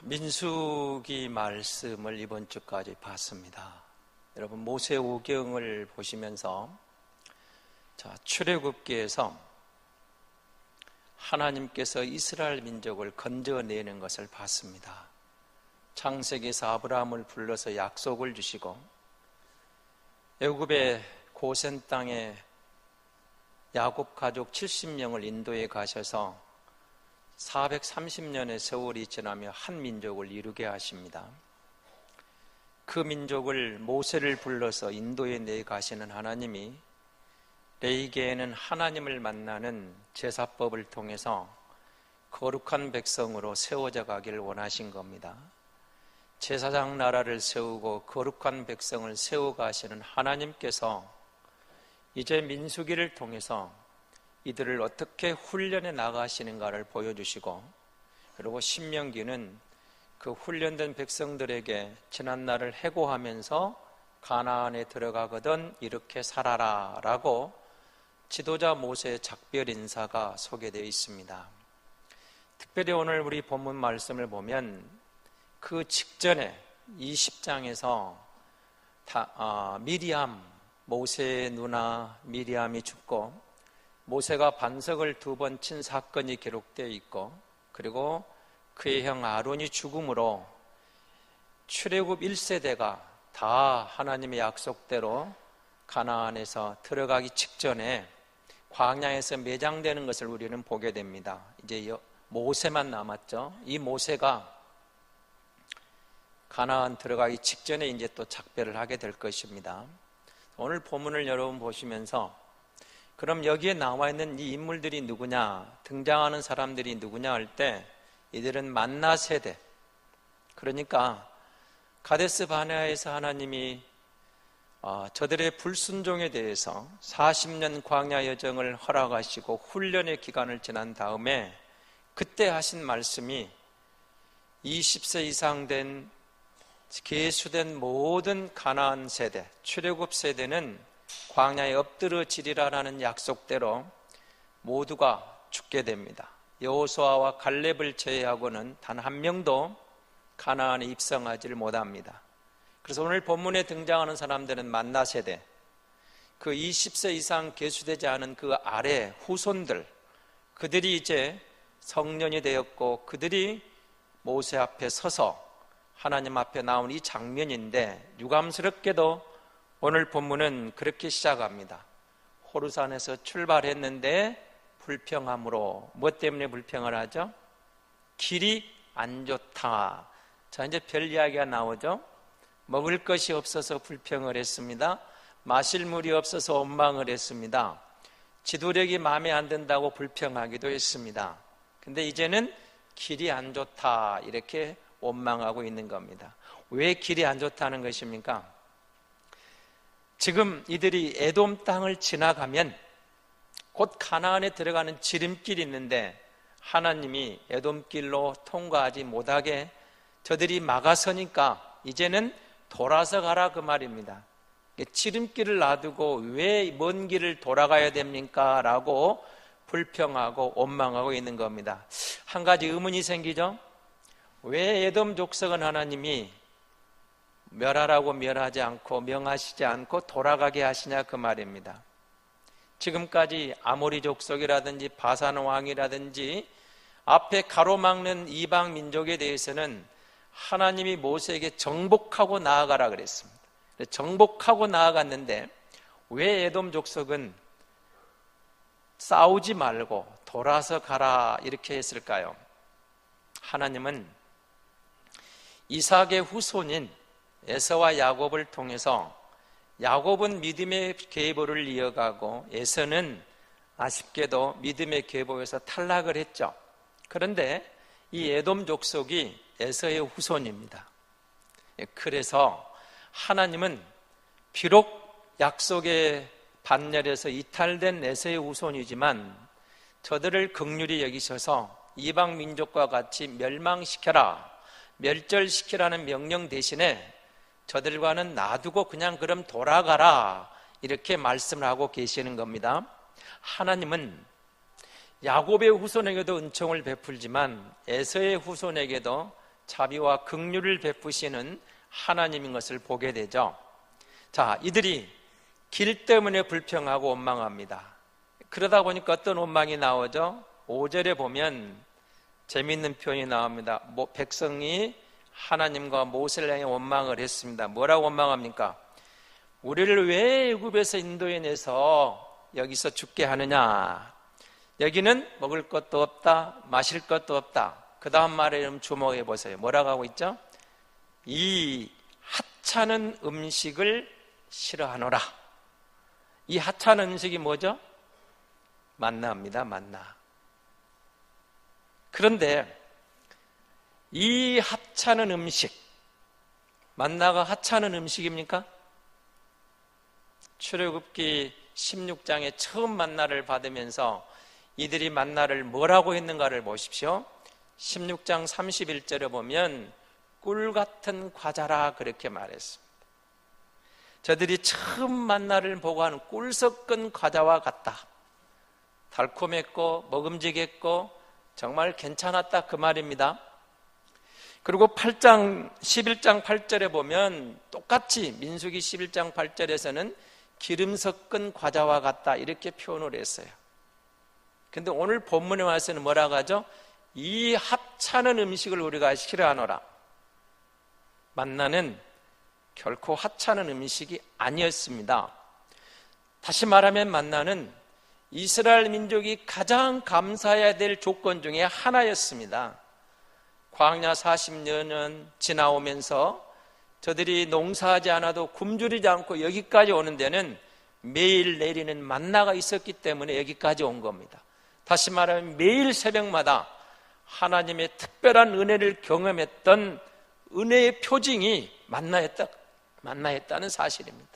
민수기 말씀을 이번 주까지 봤습니다. 여러분 모세오경을 보시면서 출애굽기에서 하나님께서 이스라엘 민족을 건져내는 것을 봤습니다. 창세기에서 아브라함을 불러서 약속을 주시고 애굽의 고센 땅에 야곱 가족 70명을 인도에 가셔서 430년의 세월이 지나며 한 민족을 이루게 하십니다. 그 민족을 모세를 불러서 인도에 내가시는 하나님이 레위기에는 하나님을 만나는 제사법을 통해서 거룩한 백성으로 세워져 가기를 원하신 겁니다. 제사장 나라를 세우고 거룩한 백성을 세워가시는 하나님께서 이제 민수기를 통해서 이들을 어떻게 훈련해 나가시는가를 보여주시고, 그리고 신명기는 그 훈련된 백성들에게 지난날을 해고하면서 가나안에 들어가거든 이렇게 살아라 라고 지도자 모세의 작별 인사가 소개되어 있습니다. 특별히 오늘 우리 본문 말씀을 보면 그 직전에 20장에서 미리암, 모세의 누나 미리암이 죽고 모세가 반석을 2번 친 사건이 기록되어 있고, 그리고 그의 형 아론이 죽음으로 출애굽 1세대가 다 하나님의 약속대로 가나안에서 들어가기 직전에 광야에서 매장되는 것을 우리는 보게 됩니다. 이제 모세만 남았죠. 이 모세가 가나안 들어가기 직전에 이제 또 작별을 하게 될 것입니다. 오늘 본문을 여러분 보시면서 그럼 여기에 나와 있는 이 인물들이 누구냐, 등장하는 사람들이 누구냐 할 때 이들은 만나 세대, 그러니까 가데스 바네아에서 하나님이 저들의 불순종에 대해서 40년 광야 여정을 허락하시고 훈련의 기간을 지난 다음에 그때 하신 말씀이 20세 이상 된 계수된 모든 가나안 세대, 출애굽 세대는 광야에 엎드러지리라라는 약속대로 모두가 죽게 됩니다. 여호수아와 갈렙을 제외하고는 단 한 명도 가나안에 입성하지를 못합니다. 그래서 오늘 본문에 등장하는 사람들은 만나 세대, 그 20세 이상 계수되지 않은 그 아래 후손들, 그들이 이제 성년이 되었고 그들이 모세 앞에 서서 하나님 앞에 나온 이 장면인데, 유감스럽게도 오늘 본문은 그렇게 시작합니다. 호르산에서 출발했는데 불평함으로, 무엇 때문에 불평을 하죠? 길이 안 좋다. 자, 이제 별 이야기가 나오죠. 먹을 것이 없어서 불평을 했습니다. 마실 물이 없어서 원망을 했습니다. 지도력이 마음에 안 든다고 불평하기도 했습니다. 근데 이제는 길이 안 좋다 이렇게 원망하고 있는 겁니다. 왜 길이 안 좋다는 것입니까? 지금 이들이 에돔 땅을 지나가면 곧 가나안에 들어가는 지름길이 있는데 하나님이 에돔길로 통과하지 못하게 저들이 막아서니까 이제는 돌아서 가라 그 말입니다. 지름길을 놔두고 왜 먼 길을 돌아가야 됩니까? 라고 불평하고 원망하고 있는 겁니다. 한 가지 의문이 생기죠. 왜 에돔 족속은 하나님이 멸하라고 멸하지 않고 명하시지 않고 돌아가게 하시냐 그 말입니다. 지금까지 아모리 족속이라든지 바산 왕이라든지 앞에 가로막는 이방 민족에 대해서는 하나님이 모세에게 정복하고 나아가라 그랬습니다. 정복하고 나아갔는데 왜 에돔 족속은 싸우지 말고 돌아서 가라 이렇게 했을까요? 하나님은 이삭의 후손인 에서와 야곱을 통해서 야곱은 믿음의 계보를 이어가고 에서는 아쉽게도 믿음의 계보에서 탈락을 했죠. 그런데 이 에돔 족속이 에서의 후손입니다. 그래서 하나님은 비록 약속의 반열에서 이탈된 에서의 후손이지만 저들을 긍휼히 여기셔서 이방 민족과 같이 멸망시켜라, 멸절시키라는 명령 대신에 저들과는 놔두고 그냥 그럼 돌아가라 이렇게 말씀을 하고 계시는 겁니다. 하나님은 야곱의 후손에게도 은총을 베풀지만 에서의 후손에게도 자비와 긍휼을 베푸시는 하나님인 것을 보게 되죠. 자, 이들이 길 때문에 불평하고 원망합니다. 그러다 보니까 어떤 원망이 나오죠? 5절에 보면 재미있는 표현이 나옵니다. 백성이 하나님과 모세를 향해 원망을 했습니다. 뭐라고 원망합니까? 우리를 왜 애굽에서 인도해내서 여기서 죽게 하느냐? 여기는 먹을 것도 없다, 마실 것도 없다. 그 다음 말에 좀 주목해 보세요. 뭐라고 하고 있죠? 이 하찮은 음식을 싫어하노라. 이 하찮은 음식이 뭐죠? 만나입니다. 만나. 그런데 이 하찮은 음식, 만나가 하찮은 음식입니까? 출애굽기 16장에 처음 만나를 받으면서 이들이 만나를 뭐라고 했는가를 보십시오. 16장 31절에 보면 꿀 같은 과자라 그렇게 말했습니다. 저들이 처음 만나를 보고 하는 꿀 섞은 과자와 같다. 달콤했고 먹음직했고 정말 괜찮았다 그 말입니다. 그리고 11장 8절에 보면 똑같이 민수기 11장 8절에서는 기름 섞은 과자와 같다 이렇게 표현을 했어요. 근데 오늘 본문에 와서는 뭐라고 하죠? 이 하찮은 음식을 우리가 싫어하노라. 만나는 결코 하찮은 음식이 아니었습니다. 다시 말하면 만나는 이스라엘 민족이 가장 감사해야 될 조건 중에 하나였습니다. 광야 40년은 지나오면서 저들이 농사하지 않아도 굶주리지 않고 여기까지 오는 데는 매일 내리는 만나가 있었기 때문에 여기까지 온 겁니다. 다시 말하면 매일 새벽마다 하나님의 특별한 은혜를 경험했던 은혜의 표징이 만나였다는 사실입니다.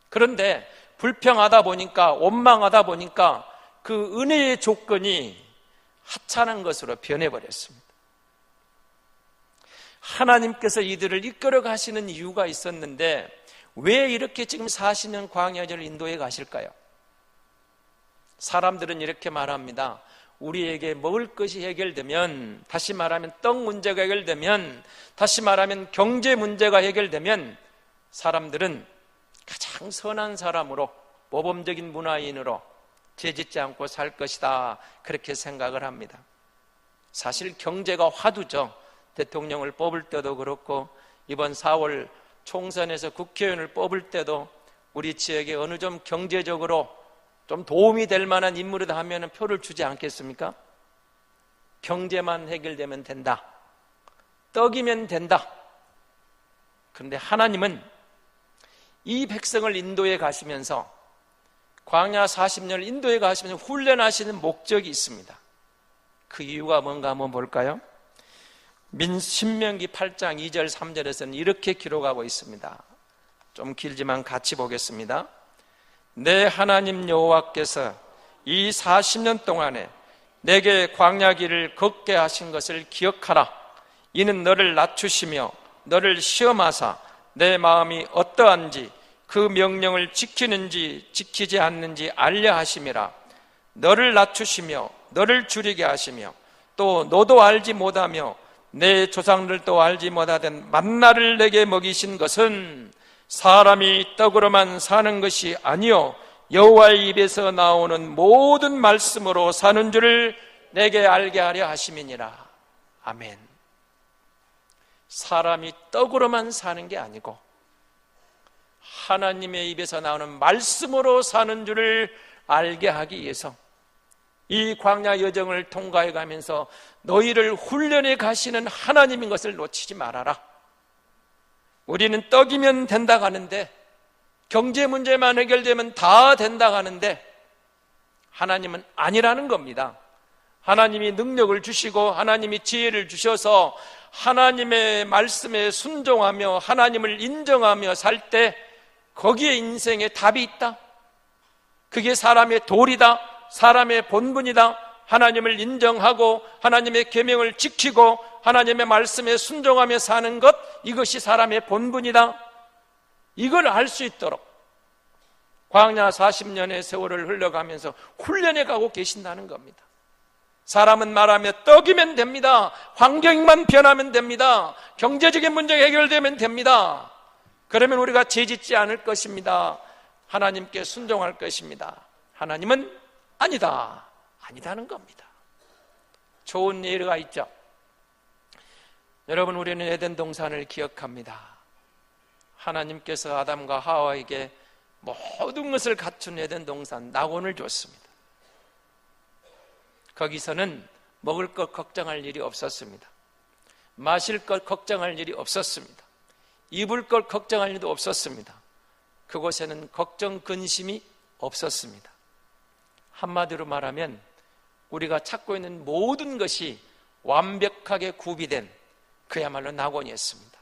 그런데 불평하다 보니까 원망하다 보니까 그 은혜의 조건이 하찮은 것으로 변해버렸습니다. 하나님께서 이들을 이끌어 가시는 이유가 있었는데 왜 이렇게 지금 40년 광야를 인도해 가실까요? 사람들은 이렇게 말합니다. 우리에게 먹을 것이 해결되면, 다시 말하면 떡 문제가 해결되면, 다시 말하면 경제 문제가 해결되면 사람들은 가장 선한 사람으로, 모범적인 문화인으로 죄짓지 않고 살 것이다 그렇게 생각을 합니다. 사실 경제가 화두죠. 대통령을 뽑을 때도 그렇고 이번 4월 총선에서 국회의원을 뽑을 때도 우리 지역에 어느 좀 경제적으로 좀 도움이 될 만한 인물이다 하면 표를 주지 않겠습니까? 경제만 해결되면 된다. 떡이면 된다. 그런데 하나님은 이 백성을 인도해 가시면서 광야 40년을 인도해 가시면서 훈련하시는 목적이 있습니다. 그 이유가 뭔가 한번 볼까요? 신명기 8장 2절 3절에서는 이렇게 기록하고 있습니다. 좀 길지만 같이 보겠습니다. 내 하나님 여호와께서 이 40년 동안에 내게 광야 길을 걷게 하신 것을 기억하라. 이는 너를 낮추시며 너를 시험하사 내 마음이 어떠한지 그 명령을 지키는지 지키지 않는지 알려 하심이라. 너를 낮추시며 너를 줄이게 하시며 또 너도 알지 못하며 내 조상들도 알지 못하던 만나를 내게 먹이신 것은 사람이 떡으로만 사는 것이 아니요 여호와의 입에서 나오는 모든 말씀으로 사는 줄을 내게 알게 하려 하심이니라. 아멘. 사람이 떡으로만 사는 게 아니고 하나님의 입에서 나오는 말씀으로 사는 줄을 알게 하기 위해서 이 광야 여정을 통과해 가면서 너희를 훈련해 가시는 하나님인 것을 놓치지 말아라. 우리는 떡이면 된다 하는데, 경제 문제만 해결되면 다 된다 하는데 하나님은 아니라는 겁니다. 하나님이 능력을 주시고 하나님이 지혜를 주셔서 하나님의 말씀에 순종하며 하나님을 인정하며 살 때 거기에 인생에 답이 있다. 그게 사람의 도리다. 사람의 본분이다. 하나님을 인정하고 하나님의 계명을 지키고 하나님의 말씀에 순종하며 사는 것, 이것이 사람의 본분이다. 이걸 알 수 있도록 광야 40년의 세월을 흘러가면서 훈련해 가고 계신다는 겁니다. 사람은 말하며 떡이면 됩니다. 환경만 변하면 됩니다. 경제적인 문제가 해결되면 됩니다. 그러면 우리가 죄짓지 않을 것입니다. 하나님께 순종할 것입니다. 하나님은 아니다. 아니다는 겁니다. 좋은 예가 있죠. 여러분, 우리는 에덴 동산을 기억합니다. 하나님께서 아담과 하와에게 모든 것을 갖춘 에덴 동산 낙원을 줬습니다. 거기서는 먹을 것 걱정할 일이 없었습니다. 마실 것 걱정할 일이 없었습니다. 입을 것 걱정할 일도 없었습니다. 그곳에는 걱정, 근심이 없었습니다. 한마디로 말하면 우리가 찾고 있는 모든 것이 완벽하게 구비된 그야말로 낙원이었습니다.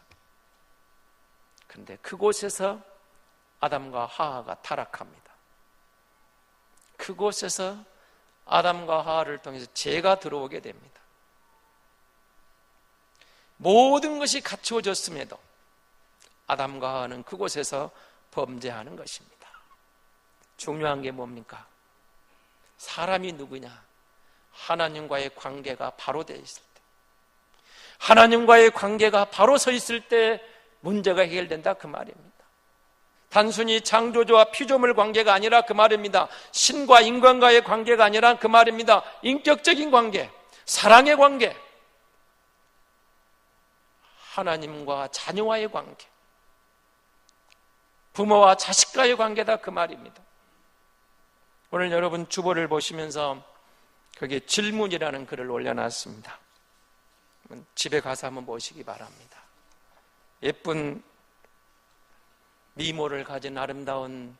그런데 그곳에서 아담과 하와가 타락합니다. 그곳에서 아담과 하와를 통해서 죄가 들어오게 됩니다. 모든 것이 갖추어졌음에도 아담과 하와는 그곳에서 범죄하는 것입니다. 중요한 게 뭡니까? 사람이 누구냐? 하나님과의 관계가 바로 되어 있을 때, 하나님과의 관계가 바로 서 있을 때 문제가 해결된다 그 말입니다. 단순히 창조주와 피조물 관계가 아니라 그 말입니다. 신과 인간과의 관계가 아니라 그 말입니다. 인격적인 관계, 사랑의 관계, 하나님과 자녀와의 관계, 부모와 자식과의 관계다 그 말입니다. 오늘 여러분 주보를 보시면서 거기에 질문이라는 글을 올려놨습니다. 집에 가서 한번 보시기 바랍니다. 예쁜 미모를 가진 아름다운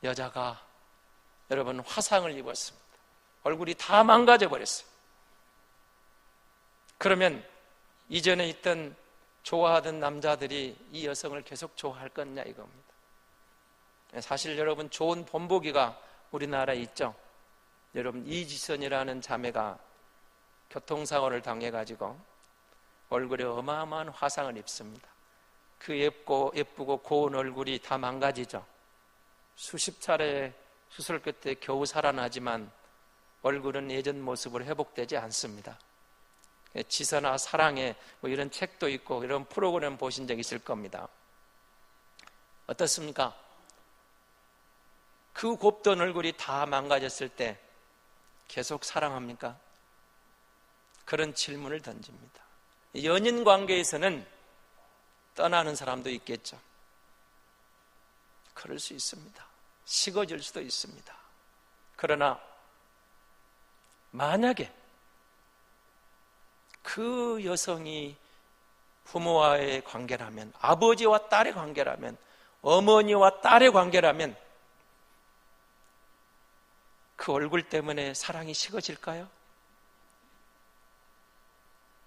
여자가 여러분 화상을 입었습니다. 얼굴이 다 망가져 버렸어요. 그러면 이전에 있던 좋아하던 남자들이 이 여성을 계속 좋아할 거냐 이겁니다. 사실 여러분 좋은 본보기가 우리나라에 있죠. 여러분 이지선이라는 자매가 교통사고를 당해가지고 얼굴에 어마어마한 화상을 입습니다. 그 예쁘고 고운 얼굴이 다 망가지죠. 수십 차례 수술 끝에 겨우 살아나지만 얼굴은 예전 모습으로 회복되지 않습니다. 지선아 사랑해 뭐 이런 책도 있고 이런 프로그램 보신 적 있을 겁니다. 어떻습니까? 그 곱던 얼굴이 다 망가졌을 때 계속 사랑합니까? 그런 질문을 던집니다. 연인 관계에서는 떠나는 사람도 있겠죠. 그럴 수 있습니다. 식어질 수도 있습니다. 그러나 만약에 그 여성이 부모와의 관계라면, 아버지와 딸의 관계라면, 어머니와 딸의 관계라면 그 얼굴 때문에 사랑이 식어질까요?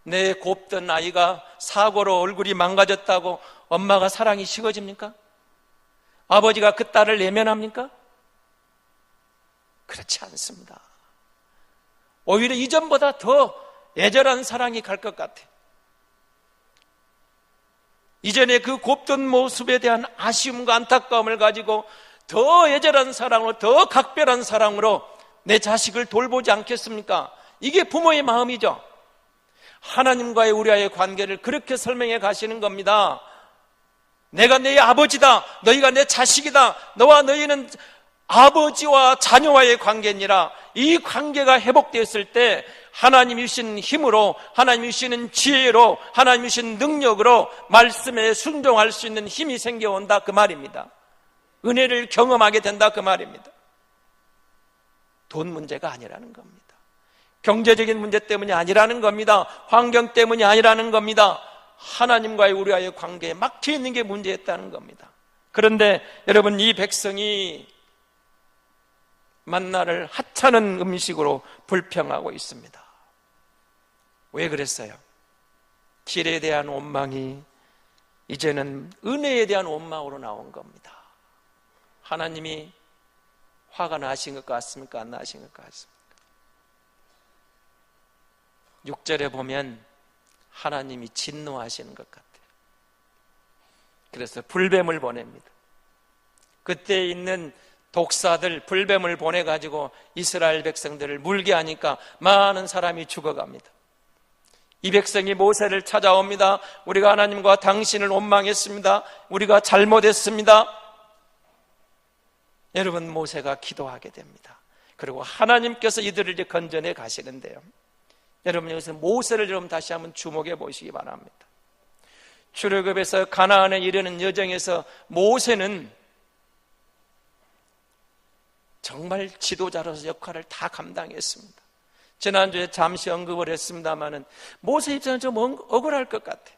내 곱던 아이가 사고로 얼굴이 망가졌다고 엄마가 사랑이 식어집니까? 아버지가 그 딸을 내면합니까? 그렇지 않습니다. 오히려 이전보다 더 애절한 사랑이 갈 것 같아요. 이전에 그 곱던 모습에 대한 아쉬움과 안타까움을 가지고 더 애절한 사랑으로, 더 각별한 사랑으로 내 자식을 돌보지 않겠습니까? 이게 부모의 마음이죠. 하나님과의 우리와의 관계를 그렇게 설명해 가시는 겁니다. 내가 네 아버지다, 너희가 내 자식이다, 너와 너희는 아버지와 자녀와의 관계니라. 이 관계가 회복되었을 때 하나님이 주신 힘으로, 하나님이 주시는 지혜로, 하나님이 주신 능력으로 말씀에 순종할 수 있는 힘이 생겨온다 그 말입니다. 은혜를 경험하게 된다 그 말입니다. 돈 문제가 아니라는 겁니다. 경제적인 문제 때문이 아니라는 겁니다. 환경 때문이 아니라는 겁니다. 하나님과의 우리와의 관계에 막혀 있는 게 문제였다는 겁니다. 그런데 여러분, 이 백성이 만나를 하찮은 음식으로 불평하고 있습니다. 왜 그랬어요? 길에 대한 원망이 이제는 은혜에 대한 원망으로 나온 겁니다. 하나님이 화가 나신 것 같습니까? 안 나신 것 같습니까? 6절에 보면 하나님이 진노하시는 것 같아요. 그래서 불뱀을 보냅니다. 그때 있는 독사들, 불뱀을 보내가지고 이스라엘 백성들을 물게 하니까 많은 사람이 죽어갑니다. 이 백성이 모세를 찾아옵니다. 우리가 하나님과 당신을 원망했습니다. 우리가 잘못했습니다. 여러분, 모세가 기도하게 됩니다. 그리고 하나님께서 이들을 이제 건져내 가시는데요. 여러분, 여기서 모세를 여러분 다시 한번 주목해 보시기 바랍니다. 출애굽에서 가나안에 이르는 여정에서 모세는 정말 지도자로서 역할을 다 감당했습니다. 지난주에 잠시 언급을 했습니다마는 모세 입장은 좀 억울할 것 같아요.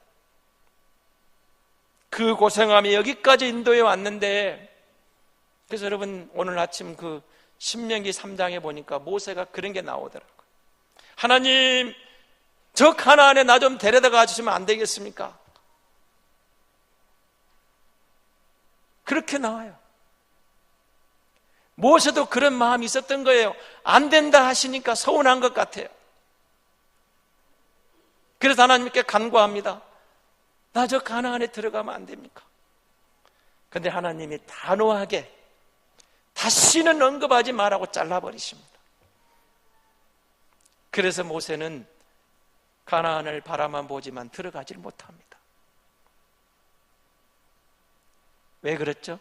그 고생함이 여기까지 인도해 왔는데, 그래서 여러분 오늘 아침 그 신명기 3장에 보니까 모세가 그런 게 나오더라고요. 하나님, 저 가나안에 나 좀 데려다가 주시면 안 되겠습니까? 그렇게 나와요. 모세도 그런 마음이 있었던 거예요. 안 된다 하시니까 서운한 것 같아요. 그래서 하나님께 간구합니다. 나 저 가나안에 들어가면 안 됩니까? 그런데 하나님이 단호하게 다시는 언급하지 말라고 잘라버리십니다. 그래서 모세는 가나안을 바라만 보지만 들어가질 못합니다. 왜 그랬죠?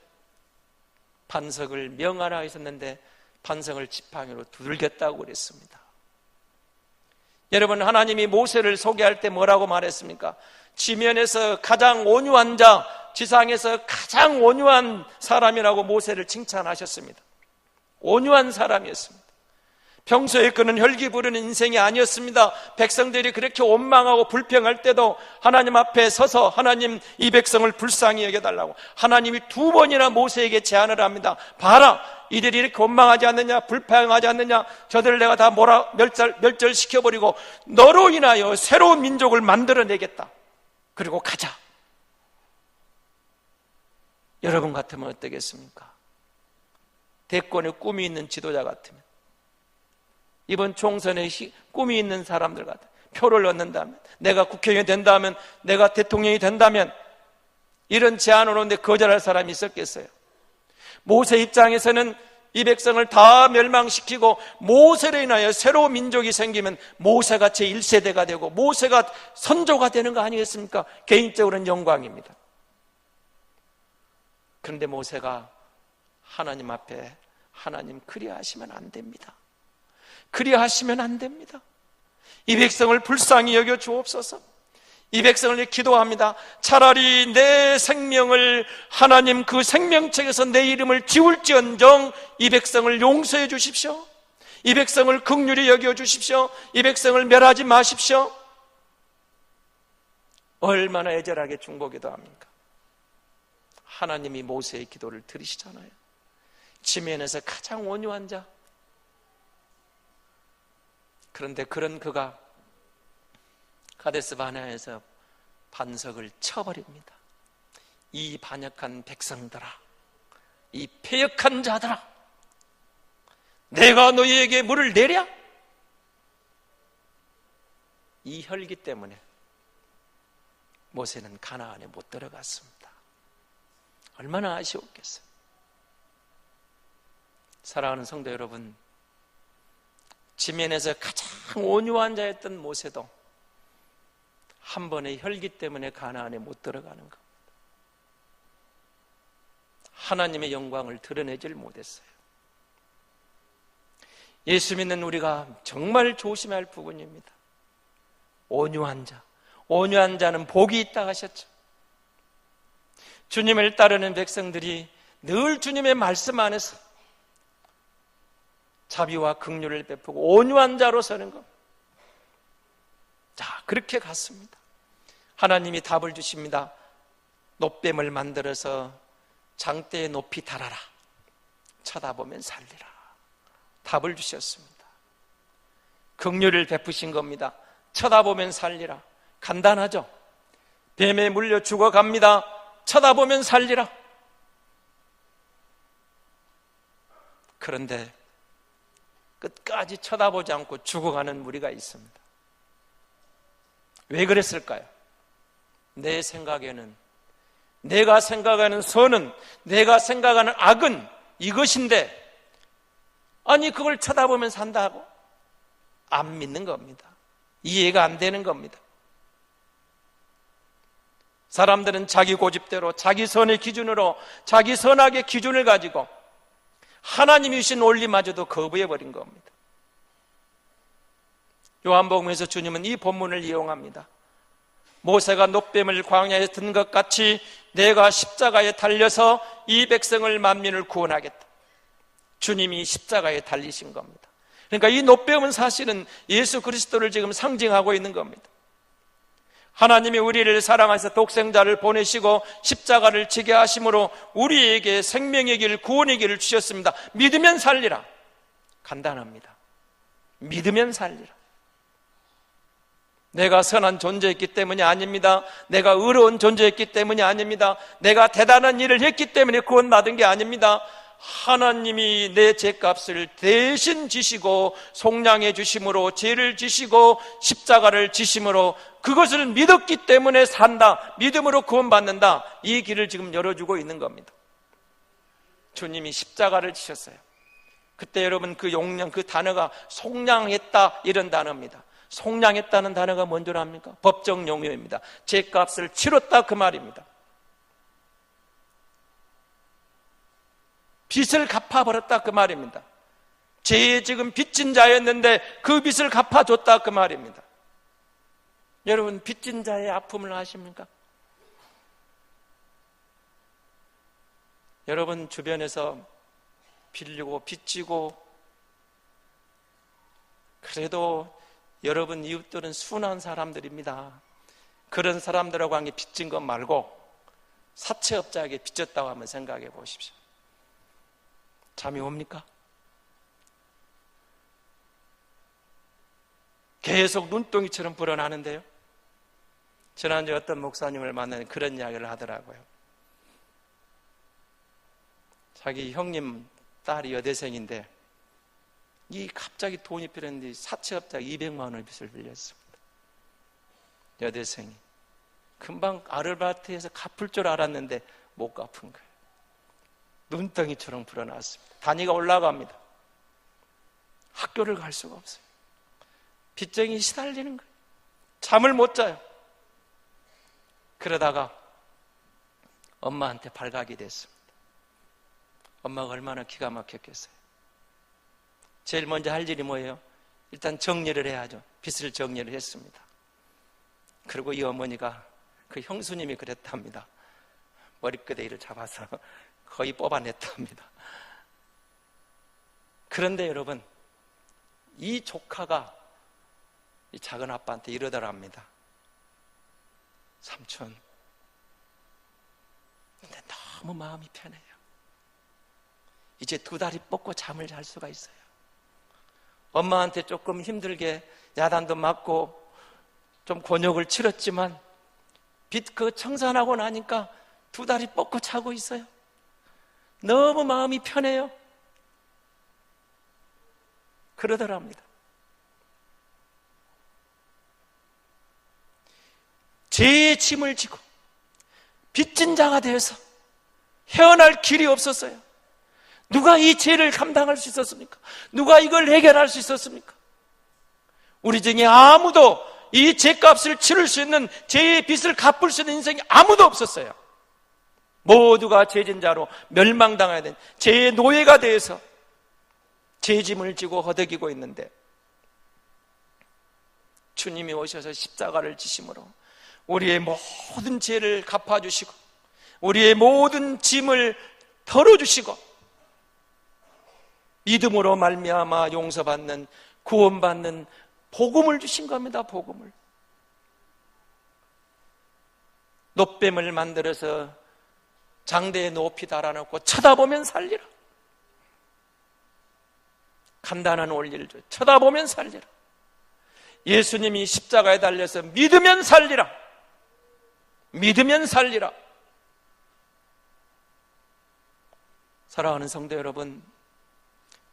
반석을 명하라 했었는데 반석을 지팡이로 두들겼다고 그랬습니다. 여러분, 하나님이 모세를 소개할 때 뭐라고 말했습니까? 지면에서 가장 온유한 자, 지상에서 가장 온유한 사람이라고 모세를 칭찬하셨습니다. 온유한 사람이었습니다. 평소에 그는 혈기 부르는 인생이 아니었습니다. 백성들이 그렇게 원망하고 불평할 때도 하나님 앞에 서서 하나님, 이 백성을 불쌍히 여겨달라고 하나님이 2번이나 모세에게 제안을 합니다. 봐라, 이들이 이렇게 원망하지 않느냐, 불평하지 않느냐, 저들을 내가 다 멸절시켜버리고 너로 인하여 새로운 민족을 만들어내겠다. 그리고 가자. 여러분 같으면 어떠겠습니까? 대권에 꿈이 있는 지도자 같으면, 이번 총선에 꿈이 있는 사람들 같아, 표를 얻는다면, 내가 국회의원이 된다면, 내가 대통령이 된다면, 이런 제안을 오는데 거절할 사람이 있었겠어요? 모세 입장에서는 이 백성을 다 멸망시키고 모세로 인하여 새로운 민족이 생기면 모세가 제1세대가 되고 모세가 선조가 되는 거 아니겠습니까? 개인적으로는 영광입니다. 그런데 모세가 하나님 앞에, 하나님, 그리하시면 안 됩니다. 그리하시면 안 됩니다. 이 백성을 불쌍히 여겨 주옵소서. 이 백성을 기도합니다. 차라리 내 생명을 하나님 그 생명책에서 내 이름을 지울지언정 이 백성을 용서해 주십시오. 이 백성을 긍휼히 여겨 주십시오. 이 백성을 멸하지 마십시오. 얼마나 애절하게 중보기도 합니까? 하나님이 모세의 기도를 들으시잖아요. 지면에서 가장 온유한 자. 그런데 그런 그가 가데스 바네아에서 반석을 쳐버립니다. 이 반역한 백성들아, 이 패역한 자들아, 내가 너희에게 물을 내랴? 이 혈기 때문에 모세는 가나안에 못 들어갔습니다. 얼마나 아쉬웠겠어요. 사랑하는 성도 여러분, 지면에서 가장 온유한 자였던 모세도 한 번의 혈기 때문에 가나안에 못 들어가는 겁니다. 하나님의 영광을 드러내질 못했어요. 예수 믿는 우리가 정말 조심해야 할 부분입니다. 온유한 자, 온유한 자는 복이 있다 하셨죠. 주님을 따르는 백성들이 늘 주님의 말씀 안에서 자비와 긍휼을 베푸고 온유한 자로 서는 것. 자, 그렇게 갔습니다. 하나님이 답을 주십니다. 놋뱀을 만들어서 장대에 높이 달아라. 쳐다보면 살리라. 답을 주셨습니다. 긍휼을 베푸신 겁니다. 쳐다보면 살리라. 간단하죠? 뱀에 물려 죽어갑니다. 쳐다보면 살리라. 그런데 끝까지 쳐다보지 않고 죽어가는 무리가 있습니다. 왜 그랬을까요? 내 생각에는, 내가 생각하는 선은, 내가 생각하는 악은 이것인데 아니 그걸 쳐다보면 산다고? 안 믿는 겁니다. 이해가 안 되는 겁니다. 사람들은 자기 고집대로 자기 선의 기준으로 자기 선악의 기준을 가지고 하나님이 주신 원리마저도 거부해버린 겁니다. 요한복음에서 주님은 이 본문을 이용합니다. 모세가 놋뱀을 광야에 든 것 같이 내가 십자가에 달려서 이 백성을 만민을 구원하겠다. 주님이 십자가에 달리신 겁니다. 그러니까 이 놋뱀은 사실은 예수 그리스도를 지금 상징하고 있는 겁니다. 하나님이 우리를 사랑하셔서 독생자를 보내시고 십자가를 지게 하심으로 우리에게 생명의 길, 구원의 길을 주셨습니다. 믿으면 살리라. 간단합니다. 믿으면 살리라. 내가 선한 존재였기 때문이 아닙니다. 내가 의로운 존재였기 때문이 아닙니다. 내가 대단한 일을 했기 때문에 구원받은 게 아닙니다. 하나님이 내 죄값을 대신 지시고 속량해 주심으로 죄를 지시고 십자가를 지심으로 그것을 믿었기 때문에 산다. 믿음으로 구원받는다. 이 길을 지금 열어주고 있는 겁니다. 주님이 십자가를 지셨어요. 그때 여러분 그 용량, 그 단어가 속량했다 이런 단어입니다. 속량했다는 단어가 뭔 줄 압니까? 법정 용어입니다. 죄값을 치렀다 그 말입니다. 빚을 갚아버렸다 그 말입니다. 죄에 지금 빚진 자였는데 그 빚을 갚아줬다 그 말입니다. 여러분 빚진 자의 아픔을 아십니까? 여러분 주변에서 빌리고 빚지고 그래도 여러분 이웃들은 순한 사람들입니다. 그런 사람들하고 한 게 빚진 것 말고 사채업자에게 빚졌다고 한번 생각해 보십시오. 잠이 옵니까? 계속 눈덩이처럼 불어나는데요. 지난주에 어떤 목사님을 만나는 그런 이야기를 하더라고요. 자기 형님 딸이 여대생인데 이 갑자기 돈이 필요했는데 사채업자가 200만 원을 빚을 빌렸습니다. 여대생이 금방 아르바이트해서 갚을 줄 알았는데 못 갚은 거예요. 눈덩이처럼 불어났습니다. 단위가 올라갑니다. 학교를 갈 수가 없어요. 빚쟁이 시달리는 거예요. 잠을 못 자요. 그러다가 엄마한테 발각이 됐습니다. 엄마가 얼마나 기가 막혔겠어요. 제일 먼저 할 일이 뭐예요? 일단 정리를 해야죠. 빚을 정리를 했습니다. 그리고 이 어머니가 그 형수님이 그랬답니다. 머리끄댕이를 잡아서 거의 뽑아냈답니다. 그런데 여러분, 이 조카가 이 작은 아빠한테 이러더랍니다. 삼촌, 근데 너무 마음이 편해요. 이제 2다리 뻗고 잠을 잘 수가 있어요. 엄마한테 조금 힘들게 야단도 맞고 좀 곤욕을 치렀지만 빚 그 청산하고 나니까 2다리 뻗고 자고 있어요. 너무 마음이 편해요. 그러더랍니다. 죄의 짐을 지고 빚진 자가 되어서 헤어날 길이 없었어요. 누가 이 죄를 감당할 수 있었습니까? 누가 이걸 해결할 수 있었습니까? 우리 중에 아무도 이 죄값을 치를 수 있는 죄의 빚을 갚을 수 있는 인생이 아무도 없었어요. 모두가 죄진 자로 멸망당해야 된 죄의 노예가 되어서 죄짐을 지고 허덕이고 있는데 주님이 오셔서 십자가를 지심으로 우리의 모든 죄를 갚아주시고 우리의 모든 짐을 덜어주시고 믿음으로 말미암아 용서받는 구원받는 복음을 주신 겁니다. 복음을. 놋뱀을 만들어서 장대에 높이 달아놓고 쳐다보면 살리라. 간단한 원리를 줘요. 쳐다보면 살리라. 예수님이 십자가에 달려서 믿으면 살리라. 믿으면 살리라. 사랑하는 성도 여러분,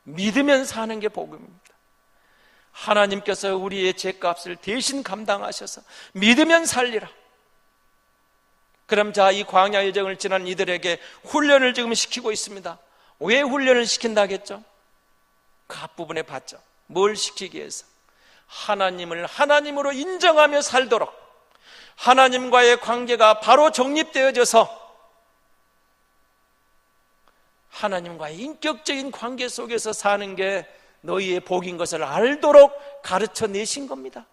믿으면 사는 게 복음입니다. 하나님께서 우리의 죄값을 대신 감당하셔서 믿으면 살리라. 그럼 자, 이 광야 여정을 지난 이들에게 훈련을 지금 시키고 있습니다. 왜 훈련을 시킨다겠죠? 그 앞부분에 봤죠. 뭘 시키기 위해서? 하나님을 하나님으로 인정하며 살도록, 하나님과의 관계가 바로 정립되어져서 하나님과의 인격적인 관계 속에서 사는 게 너희의 복인 것을 알도록 가르쳐 내신 겁니다.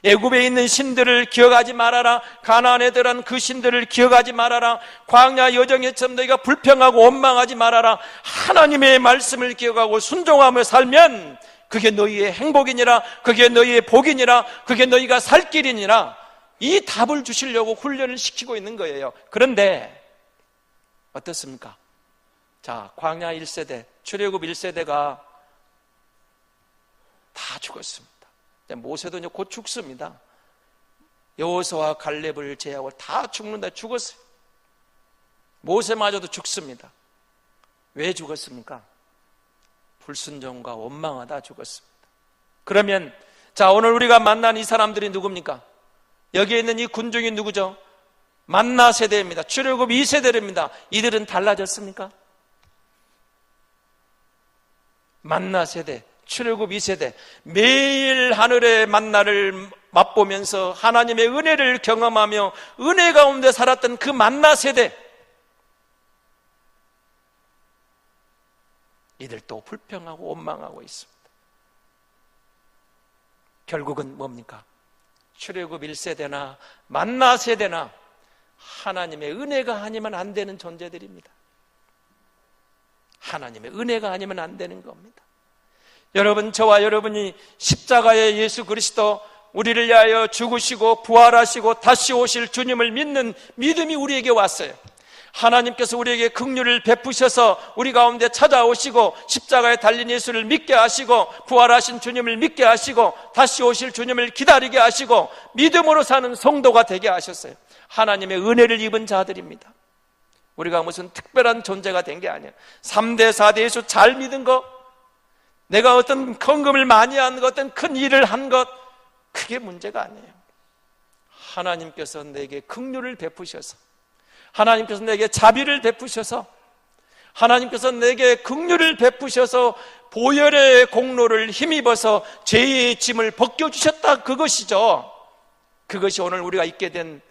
애굽에 있는 신들을 기억하지 말아라. 가나안에 들어간 그 신들을 기억하지 말아라. 광야 여정에처럼 너희가 불평하고 원망하지 말아라. 하나님의 말씀을 기억하고 순종하며 살면 그게 너희의 행복이니라, 그게 너희의 복이니라, 그게 너희가 살 길이니라. 이 답을 주시려고 훈련을 시키고 있는 거예요. 그런데 어떻습니까? 자, 광야 1세대, 출애굽 1세대가 다 죽었습니다. 모세도 이제 곧 죽습니다. 여호수아와 갈렙을 제하고 다 죽는다. 죽었어요. 모세마저도 죽습니다. 왜 죽었습니까? 불순종과 원망하다 죽었습니다. 그러면 자, 오늘 우리가 만난 이 사람들이 누굽니까? 여기에 있는 이 군중이 누구죠? 만나 세대입니다. 출애굽 2세대입니다. 이들은 달라졌습니까? 만나 세대, 출애굽 2세대, 매일 하늘의 만나를 맛보면서 하나님의 은혜를 경험하며 은혜 가운데 살았던 그 만나 세대, 이들도 불평하고 원망하고 있습니다. 결국은 뭡니까? 출애굽 1세대나 만나 세대나 하나님의 은혜가 아니면 안 되는 존재들입니다. 하나님의 은혜가 아니면 안 되는 겁니다. 여러분, 저와 여러분이 십자가의 예수 그리스도, 우리를 위하여 죽으시고 부활하시고 다시 오실 주님을 믿는 믿음이 우리에게 왔어요. 하나님께서 우리에게 긍휼을 베푸셔서 우리 가운데 찾아오시고 십자가에 달린 예수를 믿게 하시고 부활하신 주님을 믿게 하시고 다시 오실 주님을 기다리게 하시고 믿음으로 사는 성도가 되게 하셨어요. 하나님의 은혜를 입은 자들입니다. 우리가 무슨 특별한 존재가 된 게 아니에요. 3대, 4대 예수 잘 믿은 것, 내가 어떤 헌금을 많이 한 것, 어떤 큰 일을 한 것, 그게 문제가 아니에요. 하나님께서 내게 긍휼을 베푸셔서, 하나님께서 내게 자비를 베푸셔서, 하나님께서 내게 긍휼을 베푸셔서 보혈의 공로를 힘입어서 죄의 짐을 벗겨주셨다, 그것이죠. 그것이 오늘 우리가 있게 된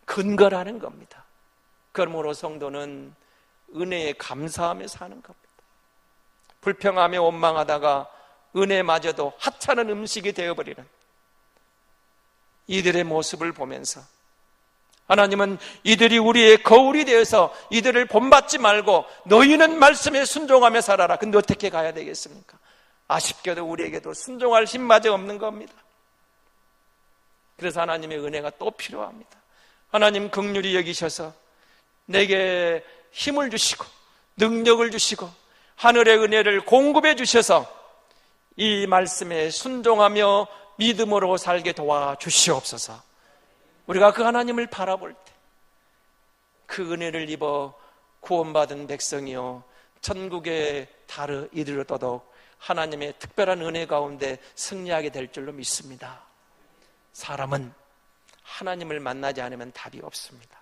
근거라는 겁니다. 그러므로 성도는 은혜에 감사하며 사는 겁니다. 불평하며 원망하다가 은혜마저도 하찮은 음식이 되어버리는 이들의 모습을 보면서 하나님은 이들이 우리의 거울이 되어서 이들을 본받지 말고 너희는 말씀에 순종하며 살아라. 근데 어떻게 가야 되겠습니까? 아쉽게도 우리에게도 순종할 힘마저 없는 겁니다. 그래서 하나님의 은혜가 또 필요합니다. 하나님 긍휼히 여기셔서 내게 힘을 주시고 능력을 주시고 하늘의 은혜를 공급해 주셔서 이 말씀에 순종하며 믿음으로 살게 도와주시옵소서. 우리가 그 하나님을 바라볼 때 그 은혜를 입어 구원받은 백성이요 천국의 달을 이르러도록 하나님의 특별한 은혜 가운데 승리하게 될 줄로 믿습니다. 사람은 하나님을 만나지 않으면 답이 없습니다.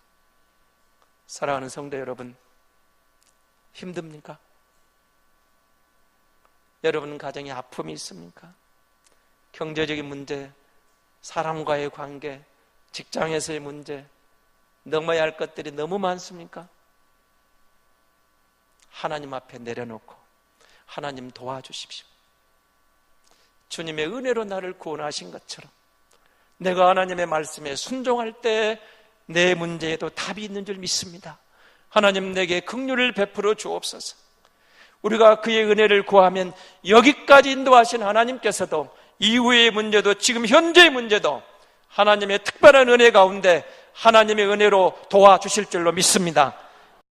사랑하는 성도 여러분, 힘듭니까? 여러분 가정에 아픔이 있습니까? 경제적인 문제, 사람과의 관계, 직장에서의 문제, 넘어야 할 것들이 너무 많습니까? 하나님 앞에 내려놓고 하나님 도와주십시오. 주님의 은혜로 나를 구원하신 것처럼 내가 하나님의 말씀에 순종할 때 내 문제에도 답이 있는 줄 믿습니다. 하나님 내게 긍휼을 베풀어 주옵소서. 우리가 그의 은혜를 구하면 여기까지 인도하신 하나님께서도 이후의 문제도 지금 현재의 문제도 하나님의 특별한 은혜 가운데 하나님의 은혜로 도와주실 줄로 믿습니다.